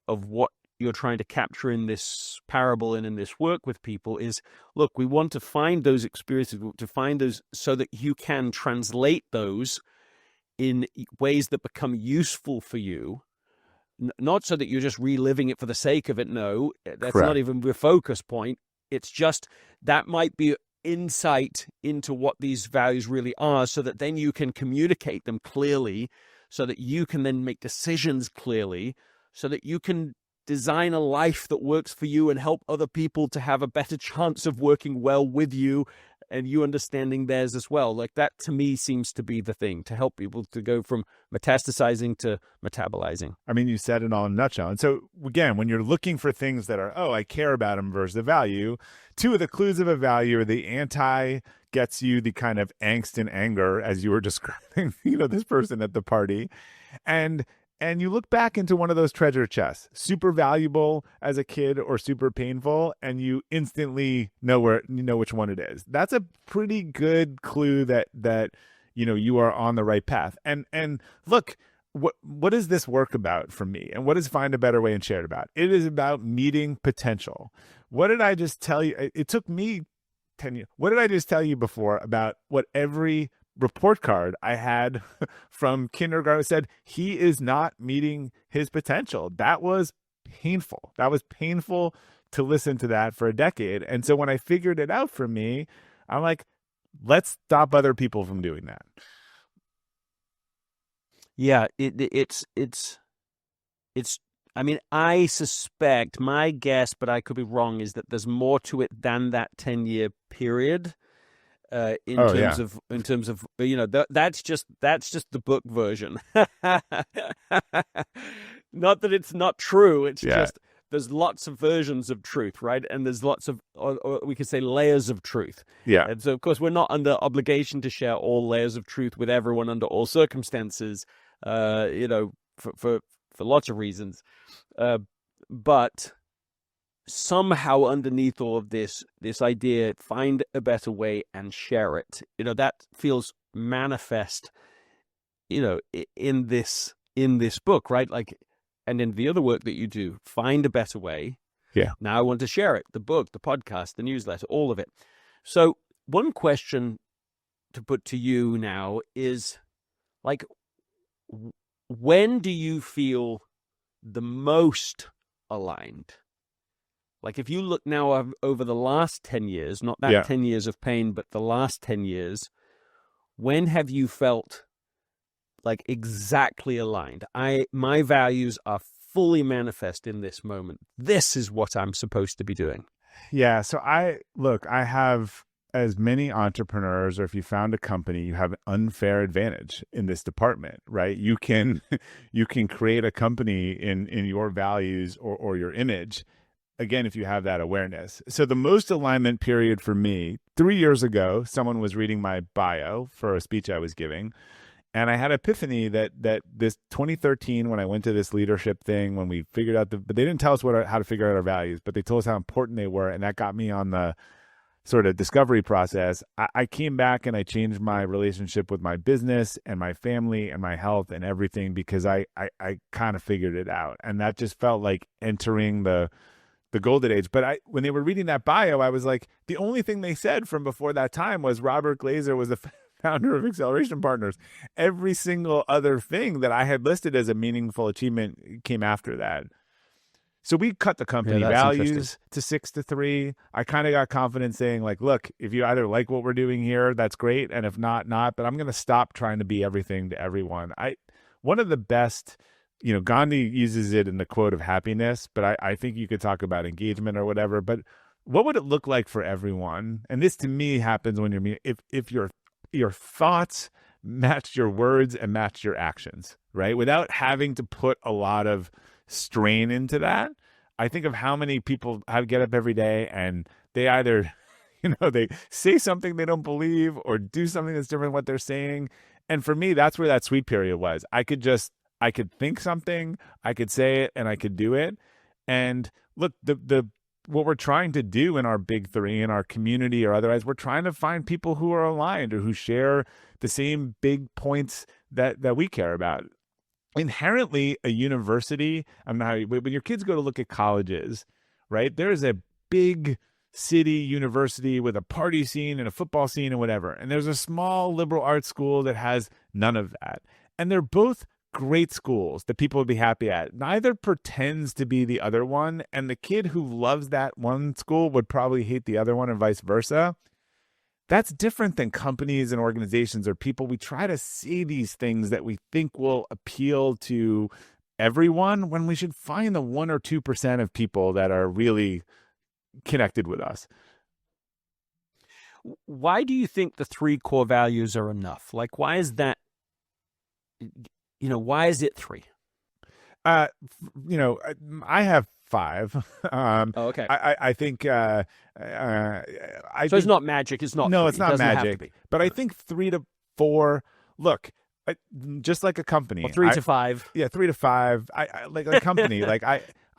of what you're trying to capture in this parable and in this work with people is, look, we want to find those experiences, to find those so that you can translate those in ways that become useful for you, not so that you're just reliving it for the sake of it. No, that's Correct. Not even the focus point. It's just that might be insight into what these values really are, so that then you can communicate them clearly, so that you can then make decisions clearly, so that you can design a life that works for you and help other people to have a better chance of working well with you and you understanding theirs as well. Like that to me seems to be the thing, to help people to go from metastasizing to metabolizing. I mean, you said it all in a nutshell. And so again, when you're looking for things that are, oh, I care about them versus the value, two of the clues of a value are the anti gets you the kind of angst and anger as you were describing, this person at the party. And you look back into one of those treasure chests, super valuable as a kid or super painful, and you instantly know which one it is. That's a pretty good clue that you are on the right path. And look, what is this work about for me? And what is Find a Better Way and Shared about? It is about meeting potential. What did I just tell you? It took me 10 years. What did I just tell you before about what every report card I had from kindergarten said? He is not meeting his potential. That was painful. That was painful to listen to that for a decade. And so when I figured it out for me, I'm like, let's stop other people from doing that. Yeah, it's. I mean, I suspect, my guess, but I could be wrong, is that there's more to it than that 10-year period. In terms of that's just the book version. Not that it's not true. It's just there's lots of versions of truth, right? And there's lots of, or we could say, layers of truth. Yeah. And so, of course, we're not under obligation to share all layers of truth with everyone under all circumstances. For lots of reasons, but somehow underneath all of this idea, find a better way and share it. That feels manifest, in this book, right? Like, and in the other work that you do, find a better way. Yeah. Now I want to share it, the book, the podcast, the newsletter, all of it. So one question to put to you now is, like, when do you feel the most aligned? Like, if you look now over the last 10 years, not that 10 years of pain, but the last 10 years, when have you felt like exactly aligned? My values are fully manifest in this moment. This is what I'm supposed to be doing. Yeah. So I have as many entrepreneurs, or if you found a company, you have an unfair advantage in this department, right? You can create a company in your values or your image. Again, if you have that awareness. So the most alignment period for me, 3 years ago, someone was reading my bio for a speech I was giving. And I had an epiphany that this 2013, when I went to this leadership thing, when we figured out but they didn't tell us how to figure out our values, but they told us how important they were. And that got me on the sort of discovery process. I came back and I changed my relationship with my business and my family and my health and everything, because I kind of figured it out. And that just felt like entering the golden age. But when they were reading that bio, I was like, the only thing they said from before that time was Robert Glazer was the founder of Acceleration Partners. Every single other thing that I had listed as a meaningful achievement came after that. So we cut the company values to 6 to 3. I kind of got confident saying, like, look, if you either like what we're doing here, that's great. And if not, but I'm going to stop trying to be everything to everyone. One of the best, Gandhi uses it in the quote of happiness, but I think you could talk about engagement or whatever. But what would it look like for everyone? And this to me happens when if your thoughts match your words and match your actions, right? Without having to put a lot of strain into that. I think of how many people get up every day and they either, they say something they don't believe or do something that's different than what they're saying. And for me, that's where that sweet period was. I could think something, I could say it, and I could do it. And look, what we're trying to do in our big three, in our community or otherwise, we're trying to find people who are aligned or who share the same big points that we care about. Inherently, a university, I don't know how when your kids go to look at colleges, right? There is a big city university with a party scene and a football scene and whatever. And there's a small liberal arts school that has none of that. And they're both great schools that people would be happy at. Neither pretends to be the other one. And the kid who loves that one school would probably hate the other one and vice versa. That's different than companies and organizations or people. We try to see these things that we think will appeal to everyone when we should find the 1 or 2% of people that are really connected with us. Why do you think the 3 core values are enough? Like, why is that? Why is it 3? I have 5. Okay. I think. So it's not magic. It's not. No, 3. it's not magic. But I think 3 to 4. Look, just like a company, or 3 to 5. Yeah, 3 to 5. I like a company. Like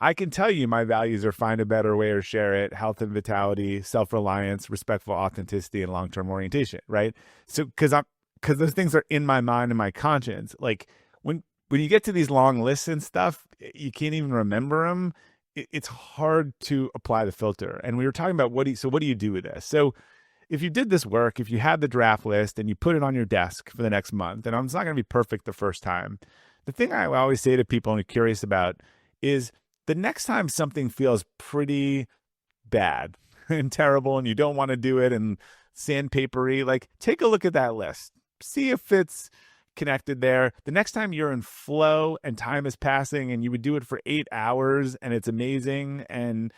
I can tell you my values are find a better way or share it, health and vitality, self-reliance, respectful authenticity, and long-term orientation. Right. So because those things are in my mind and my conscience. Like when you get to these long lists and stuff, you can't even remember them. It's hard to apply the filter. And we were talking about what do you do with this? So if you did this work, if you had the draft list and you put it on your desk for the next month, and it's not going to be perfect the first time. The thing I always say to people and are curious about is the next time something feels pretty bad and terrible and you don't want to do it and sandpapery, like take a look at that list. See if it's connected there. The next time you're in flow and time is passing and you would do it for 8 hours and it's amazing, and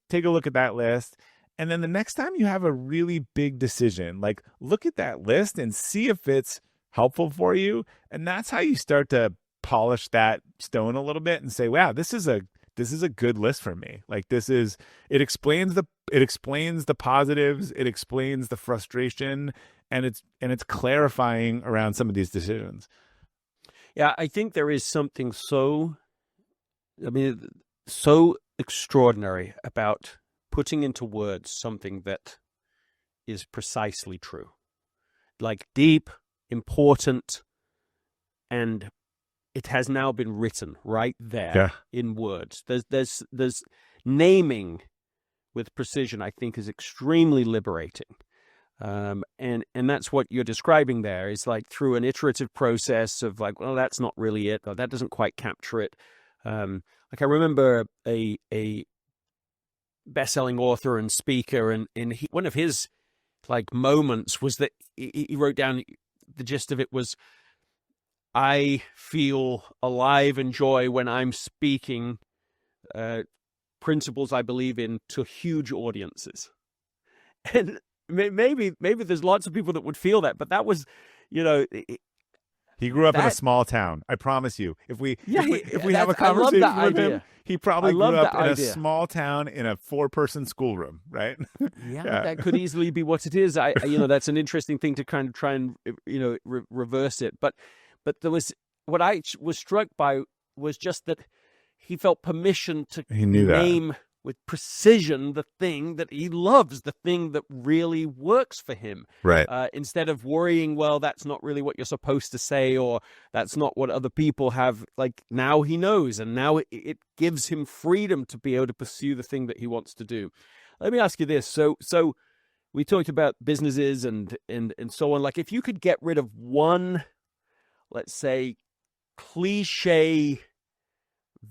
take a look at that list. And then the next time you have a really big decision, like look at that list and see if it's helpful for you. And that's how you start to polish that stone a little bit and say, wow, this is a good list for me. Like it explains the positives, it explains the frustration, and it's clarifying around some of these decisions. Yeah, I think there is something so extraordinary about putting into words something that is precisely true, like deep, important, and it has now been written right there in words. There's naming with precision, I think, is extremely liberating. And that's what you're describing there is like through an iterative process of like, well, that's not really it, or that doesn't quite capture it. Like I remember a best-selling author and speaker, and one of his like moments was that he wrote down, the gist of it was, I feel alive and joy when I'm speaking principles I believe in to huge audiences. And maybe there's lots of people that would feel that, but that was, he grew up in a small town. I promise you. If we have a conversation with him, he probably grew up in a small town in a 4-person schoolroom, right? Yeah, that could easily be what it is. That's an interesting thing to kind of try and reverse it. But there was, what I was struck by was just that he felt permission to name with precision the thing that he loves, the thing that really works for him. Right. Instead of worrying, well, that's not really what you're supposed to say, or that's not what other people have. Like now he knows, and now it gives him freedom to be able to pursue the thing that he wants to do. Let me ask you this. So we talked about businesses and so on. Like if you could get rid of one, let's say, cliche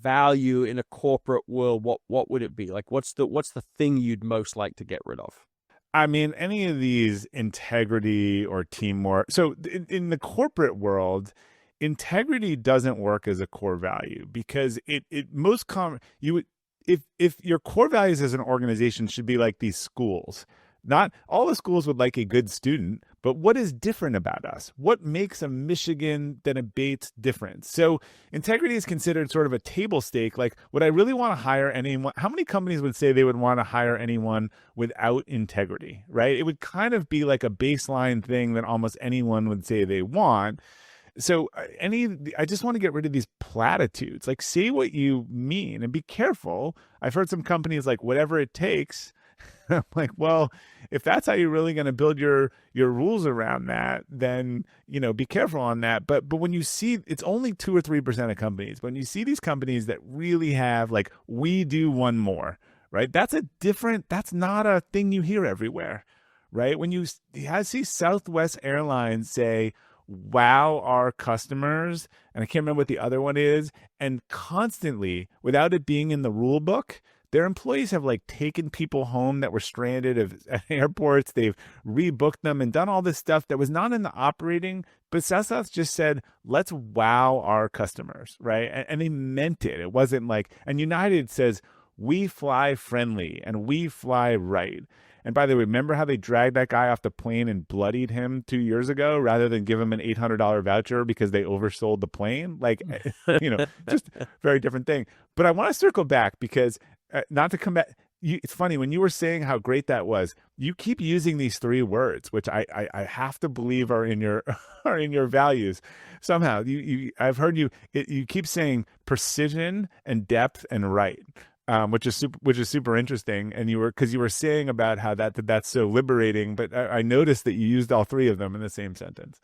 value in a corporate world, what would it be? Like what's the thing you'd most like to get rid of? I mean, any of these, integrity or teamwork. So in the corporate world, integrity doesn't work as a core value because if your core values as an organization should be like these schools. Not all the schools would like a good student, but what is different about us? What makes a Michigan than a Bates different? So integrity is considered sort of a table stake. Like, would I really want to hire anyone? How many companies would say they would want to hire anyone without integrity, right? It would kind of be like a baseline thing that almost anyone would say they want. So I just want to get rid of these platitudes. Like, say what you mean and be careful. I've heard some companies like whatever it takes. I'm like, well, if that's how you're really going to build your rules around that, then, be careful on that. But when you see, it's only 2 or 3% of companies. When you see these companies that really have like, we do one more, right? That's not a thing you hear everywhere, right? When you see Southwest Airlines say, wow, our customers, and I can't remember what the other one is, and constantly, without it being in the rule book, Their employees have like taken people home that were stranded at airports. They've rebooked them and done all this stuff that was not in the operating, but South just said, let's wow our customers, right? And they meant it. It wasn't like, and United says, we fly friendly and we fly right. And by the way, remember how they dragged that guy off the plane and bloodied him 2 years ago rather than give him an $800 voucher because they oversold the plane? Like, just very different thing. But I want to circle back because not to come back. It's funny when you were saying how great that was. You keep using these three words, which I have to believe are in your are in your values somehow. I've heard you keep saying precision and depth and right. Which is super interesting, and you were saying about how that's so liberating. But I noticed that you used all three of them in the same sentence.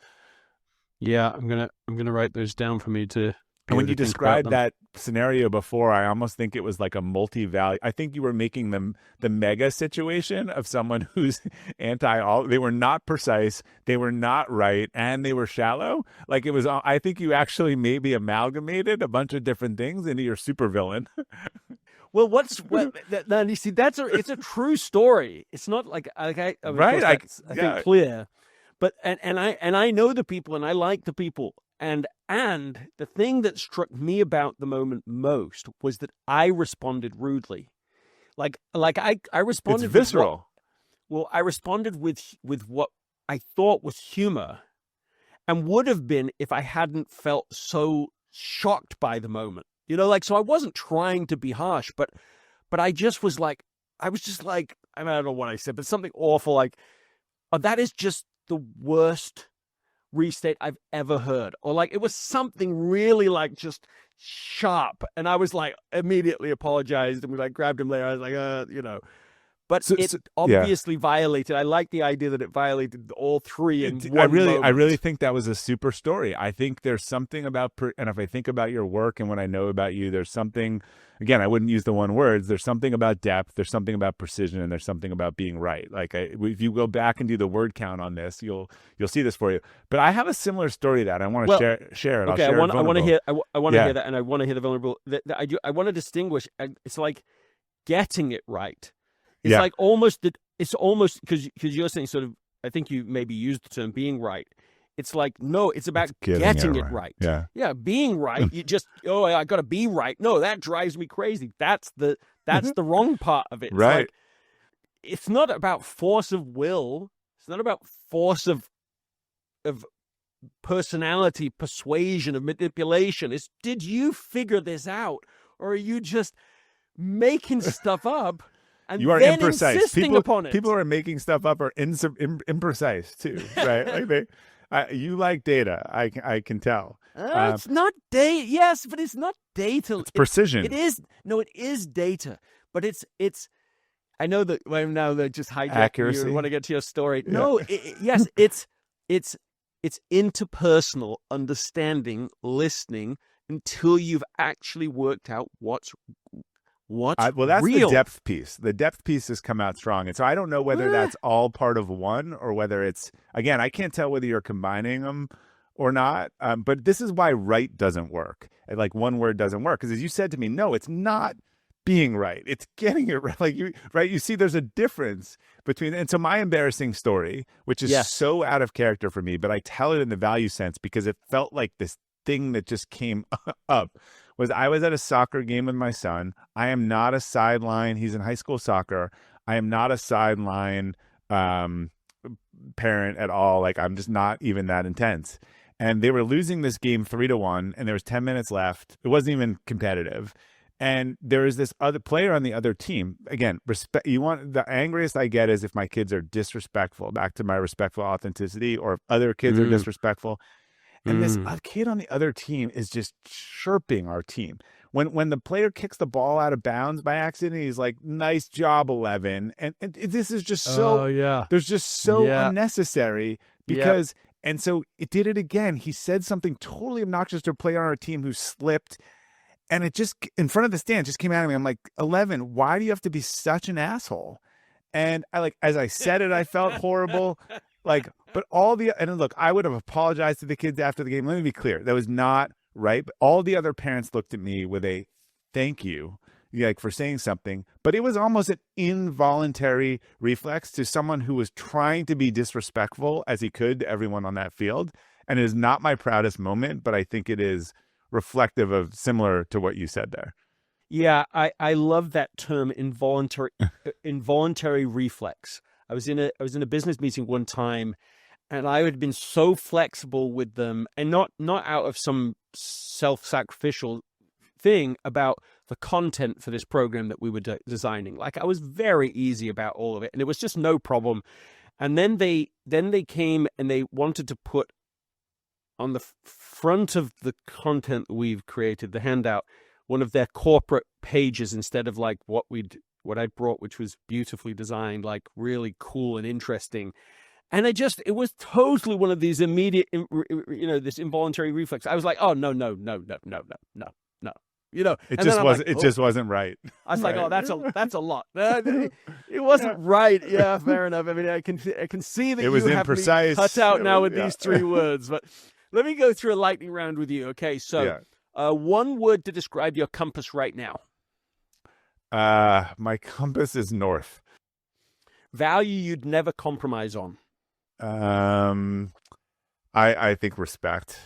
Yeah, I'm gonna write those down for me to. And when you described that scenario before, I almost think it was like a multi-value. I think you were making the mega situation of someone who's anti-all. They were not precise, they were not right, and they were shallow. Like it was. I think you actually maybe amalgamated a bunch of different things into your supervillain. Well, now you see it's a true story. It's not like I right. I think clear, but and I know the people and I like the people and the thing that struck me about the moment most was that I responded rudely, like I responded. It's visceral. I responded with what I thought was humor, and would have been if I hadn't felt so shocked by the moment. So I wasn't trying to be harsh, but I just was like, I don't know what I said, but something awful like, oh, that is just the worst restate I've ever heard. Or like, it was something really like just sharp. And I was like, immediately apologized and we like grabbed him later. I was like, but it obviously violated. I like the idea that it violated all three in one moment. I really think that was a super story. I think there's something about, and if I think about your work and what I know about you, there's something, again, I wouldn't use the one words. There's something about depth. There's something about precision, and there's something about being right. Like if you go back and do the word count on this, you'll see this for you. But I have a similar story that I want to share it. Okay, I want to hear. I want to hear that, and I want to hear the vulnerable. I want to distinguish. It's like getting it right. It's like it's almost because you're saying sort of, I think you maybe used the term being right. It's like, no, it's about getting it right. Yeah. Being right. You just, I got to be right. No, that drives me crazy. That's the wrong part of it. It's right. Like, it's not about force of will. It's not about force of personality, persuasion, of manipulation. It's, did you figure this out? Or are you just making stuff up? And you are then imprecise. Insisting upon it. People who are making stuff up are imprecise too, right? Like you like data. I can tell. It's not data. Yes, but it's not data. It's precision. It is. No, it is data. But it's. I know that now they're just hijacking accuracy. You want to get to your story. Yeah. No, yes, it's interpersonal understanding, listening until you've actually worked out what's that's real. The depth piece. The depth piece has come out strong. And so I don't know whether that's all part of one or whether it's, again, I can't tell whether you're combining them or not. But this is why right doesn't work. Like one word doesn't work. Because as you said to me, no, it's not being right. It's getting it right. Like you see, there's a difference between, and so my embarrassing story, which is so out of character for me, but I tell it in the value sense because it felt like this thing that just came up. I was at a soccer game with my son. I am not a sideline. He's in high school soccer. I am not a sideline parent at all. Like I'm just not even that intense. And they were losing this game 3-1, and there was 10 minutes left. It wasn't even competitive. And there is this other player on the other team. Again, respect. The angriest I get is if my kids are disrespectful. Back to my respectful authenticity, or if other kids are disrespectful. And this kid on the other team is just chirping our team. When the player kicks the ball out of bounds by accident, he's like, "Nice job, 11." And this is just so, there's just so unnecessary because, and so it did it again. He said something totally obnoxious to a player on our team who slipped. And it just, in front of the stand, just came out of me. I'm like, 11, why do you have to be such an asshole? And as I said it, I felt horrible. But and look, I would have apologized to the kids after the game. Let me be clear. That was not right. But all the other parents looked at me with a thank you. like for saying something, but it was almost an involuntary reflex to someone who was trying to be disrespectful as he could to everyone on that field. And it is not my proudest moment, but I think it is reflective of similar to what you said there. Yeah, I love that term, involuntary reflex. I was in a business meeting one time, and I had been so flexible with them, and not out of some self-sacrificial thing about the content for this program that we were designing. Like, I was very easy about all of it, and it was just no problem. And then they came and they wanted to put on the front of the content we've created, the handout, one of their corporate pages instead of like what I brought, which was beautifully designed, like really cool and interesting. And it was totally one of these immediate, this involuntary reflex. I was like, oh, no. It just wasn't right. I was like, oh, that's a lot. It wasn't right. Yeah, fair enough. I mean, I can see that it was you have imprecise. Me cut out now with these 3 words. But let me go through a lightning round with you. Okay, so one word to describe your compass right now. My compass is north. Value you'd never compromise on. I think respect.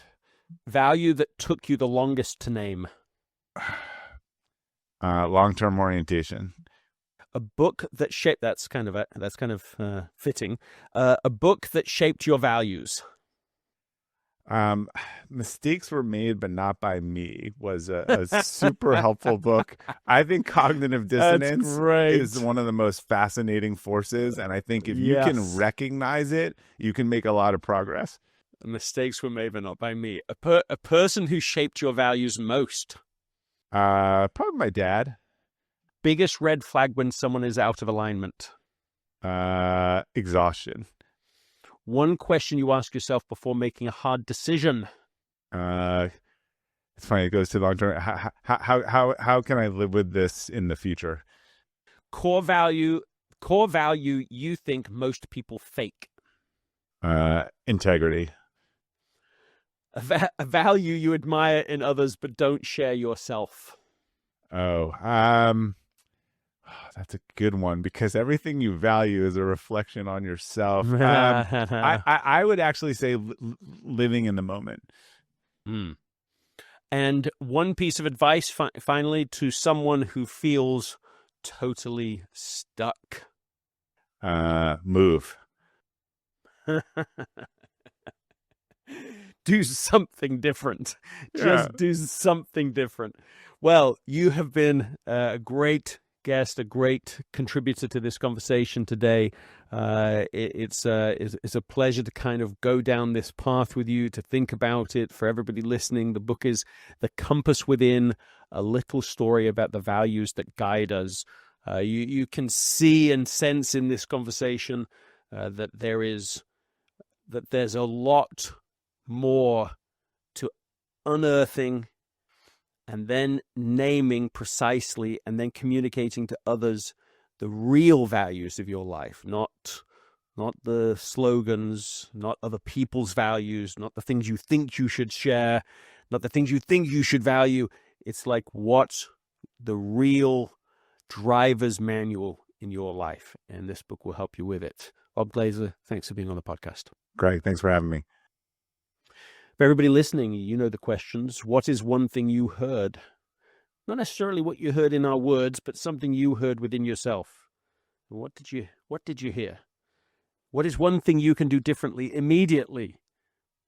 Value that took you the longest to name. Long-term orientation. A book that shaped. That's kind of fitting. A book that shaped your values. Mistakes Were Made But Not By Me was a super helpful book. I think cognitive dissonance is one of the most fascinating forces, and I think if you can recognize it, you can make a lot of progress. Mistakes Were Made But Not By Me. A person who shaped your values most. Probably my dad. Biggest red flag when someone is out of alignment. Exhaustion. One question you ask yourself before making a hard decision. It's funny. It goes to long term. How can I live with this in the future? Core value you think most people fake. Integrity. A value you admire in others but don't share yourself. That's a good one, because everything you value is a reflection on yourself. I would actually say living in the moment. And one piece of advice, finally, to someone who feels totally stuck. Move. Do something different. Just do something different. Well, you have been a great guest, a great contributor to this conversation today. It's a pleasure to kind of go down this path with you, to think about it. For everybody listening, the book is The Compass Within, a little story about the values that guide us. You can see and sense in this conversation that there's a lot more to unearthing and then naming precisely and then communicating to others the real values of your life, not the slogans, not other people's values, not the things you think you should share, not the things you think you should value. It's like what the real driver's manual in your life, and this book will help you with it. Bob Glazer, thanks for being on the podcast. Greg, thanks for having me. For everybody listening, you know the questions. What is one thing you heard? Not necessarily what you heard in our words, but something you heard within yourself. What did you hear? What is one thing you can do differently immediately,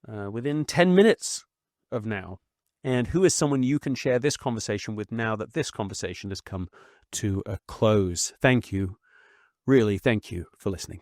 within 10 minutes of now? And who is someone you can share this conversation with now that this conversation has come to a close? Thank you. Really, thank you for listening.